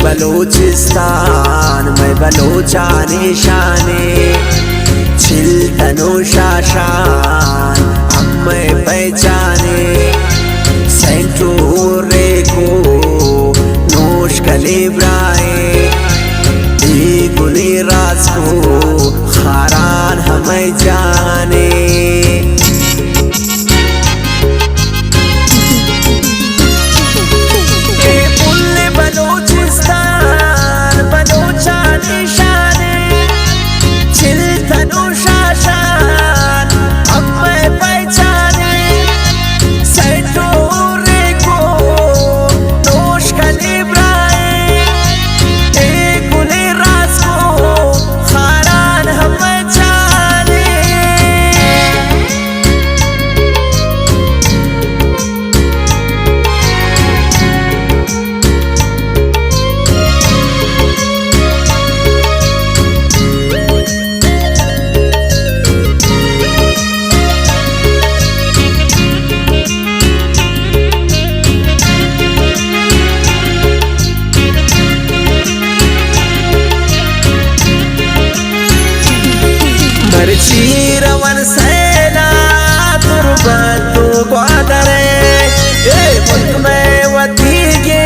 बलूचिस्तान में बलोचा निशाने छिलतनो शाशान हमें पहचाने सेंटूरे को नोश कलीब्राए गुली राज को खारान हमें जाने चीरवन सैला तुरबतु ग्वादरे मुल्क में वतीगे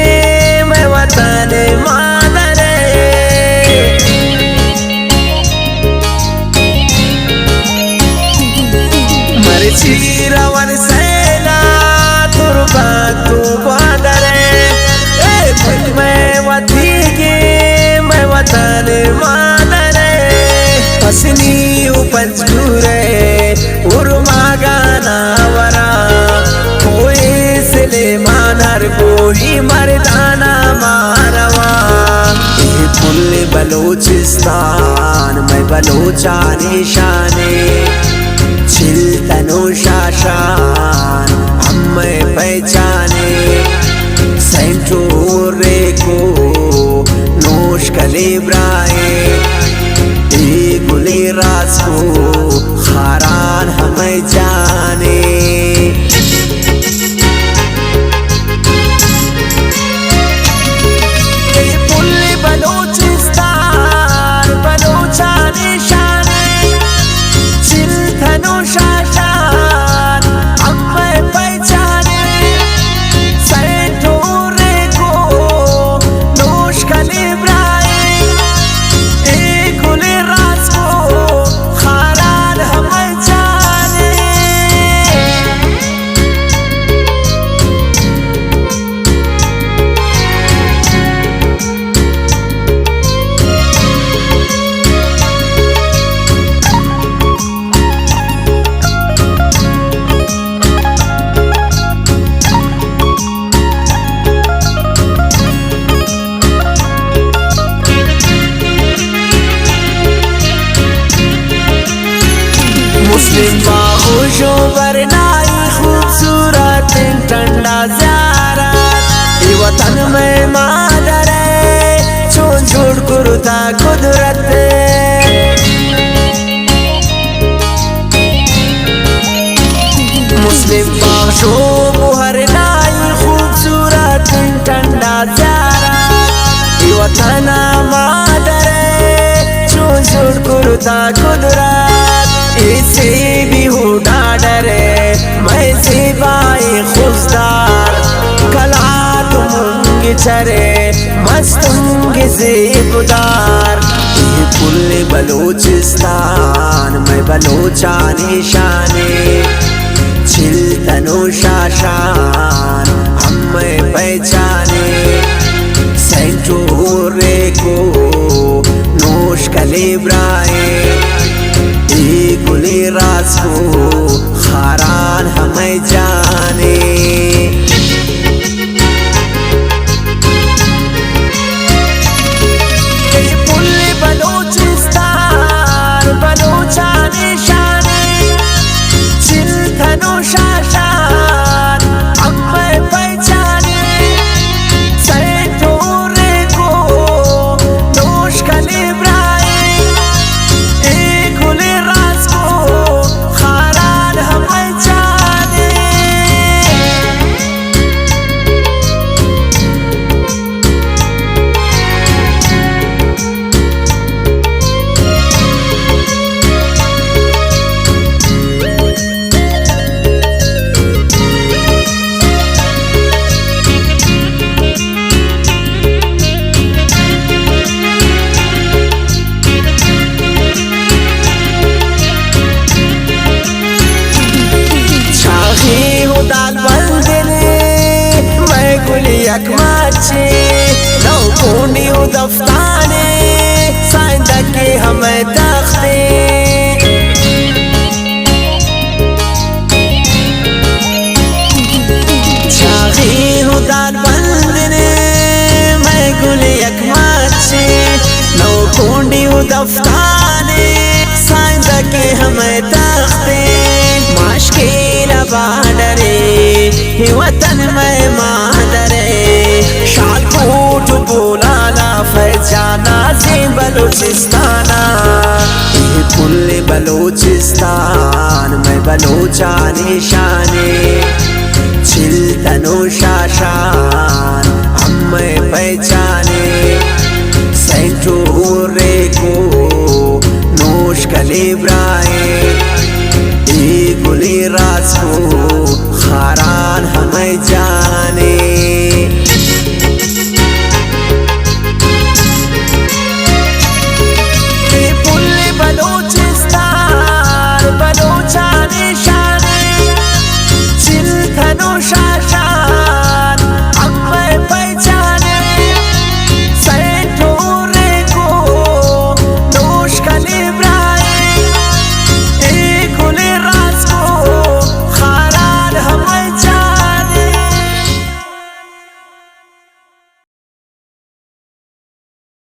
मैं वतन मादरे मर चीरवन सैला तुरबतु ग्वादरे मुल्क में वतीगे मैं वतन मादरे हसनी पंचूरे उर्मा गाना वरा कोई सिलेमान हर कोई मर्दाना मारवा पुल्ले बलूचिस्तान में बलोचा निशाने छिलतनो शाशान हमें पहचाने सेंटूरे को नोश कलीब्राए गुली राज को खारान हमें जाने पुल्ले बलूचिस्तान बलोचा निशाने छिलतनो शाशान हमें पहचाने सेंटूरे को नोश कलीब्राए बाहोशो बरनाई खूबसूरत ठंडा ज़ियारत वतन में मादर छोड़ छोड़ कुरुता कुदरत मुस्लिम बाहोशो बरनाई खूबसूरत ठंडा ज़ियारत वतन मादर छोड़ छोड़ कुरुता कुदरत इसे भी हो डरे मैं सिवाए खुशदार कला तुम चरे मस्तुंग से बुदार पुल्ले बलूचिस्तान में बलोचा निशाने छिलतनो शाशान हमें पहचाने सेंटूरे को नोश कलीब्राए गुली राज को खारान हमें जाने दफ्ताने साइंदा के हमें तख्ते चाही हूँ दार बंदने मैं गुले यकमाचे नौ कुंडी हूँ दफ्ताने साइंदा के हमें तख्ते माशकील बाडरे वतन में मादरे शालकोट बोलाना फैजाना से बलूचिस्ताना ये पुल्ले बलूचिस्तान में बलूचा निशाने चिल्तनो शाशान हमें पहचाने सेंटो रे को नोश कलेब्रा